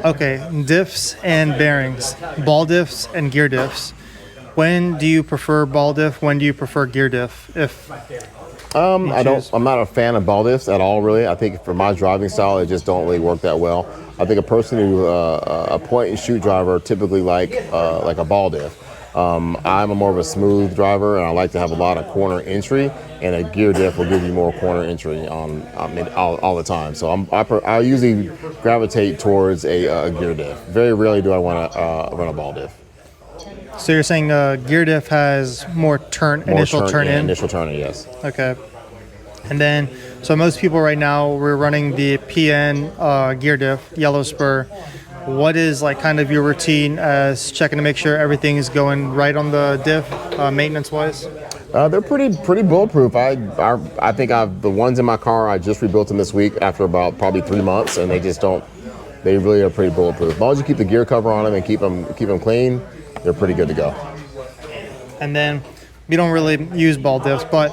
Okay, diffs and bearings, ball diffs and gear diffs. When do you prefer ball diff? When do you prefer gear diff? If I don't. I'm not a fan of ball diffs at all. Really, I think for my driving style, it just don't really work that well. I think a person who a point and shoot driver typically like a ball diff. I'm a more of a smooth driver, and I like to have a lot of corner entry. And a gear diff will give you more corner entry all the time. So I usually gravitate towards a gear diff. Very rarely do I want to run a ball diff. So you're saying gear diff has more initial turn in? Initial turn in, yes. Okay. And then, so most people right now, we're running the PN gear diff, yellow spur. What is like kind of your routine as checking to make sure everything is going right on the diff, maintenance-wise? They're pretty bulletproof. I think the ones in my car, I just rebuilt them this week after about probably 3 months, and they really are pretty bulletproof. As long as you keep the gear cover on them and keep them clean, they're pretty good to go. And then you don't really use ball diffs, but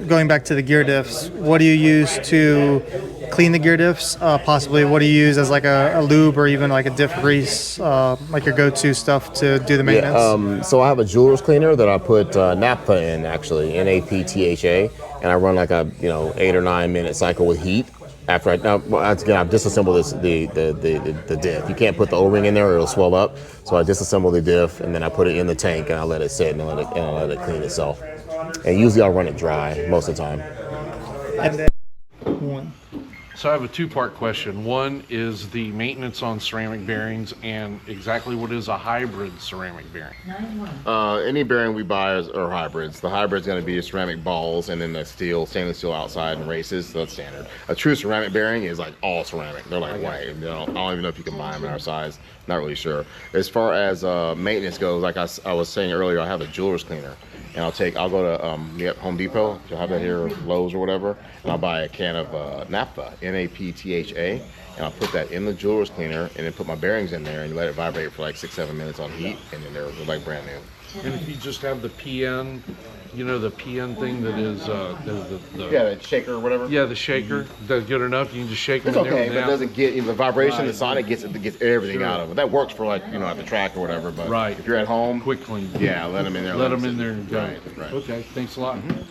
going back to the gear diffs, what do you use to clean the gear diffs? Possibly, what do you use as like a lube or even like a diff grease, like your go-to stuff to do the maintenance? Yeah, so I have a jeweler's cleaner that I put naphtha in, actually, NAPTHA, and I run like a 8 or 9 minute cycle with heat. After I've disassembled the diff. You can't put the O-ring in there or it'll swell up. So I disassemble the diff and then I put it in the tank and I let it sit and I let it clean itself. And usually I'll run it dry most of the time. And then one. So I have a two-part question. One is the maintenance on ceramic bearings and exactly what is a hybrid ceramic bearing? Any bearing we buy are hybrids. The hybrid's going to be ceramic balls and then the stainless steel outside and races. So that's standard. A true ceramic bearing is like all ceramic. They're like white. I don't even know if you can buy them in our size. Not really sure. As far as maintenance goes, like I was saying earlier, I have a jeweler's cleaner. And I'll go to Home Depot, you'll have that here, Lowe's or whatever, and I'll buy a can of naphtha, NAPTHA, and I'll put that in the jeweler's cleaner and then put my bearings in there and let it vibrate for like 6-7 minutes on heat, and then they're like brand new. And if you just have the PN, the PN thing that is the shaker or whatever. Yeah, the shaker. That's good enough. You can just shake them. It's okay, but it doesn't get the vibration. The sonic gets everything out of it. That works for at the track or whatever. But if you're at home, quick clean. Yeah, let them in there. Let them in there and go. Right. Okay, thanks a lot.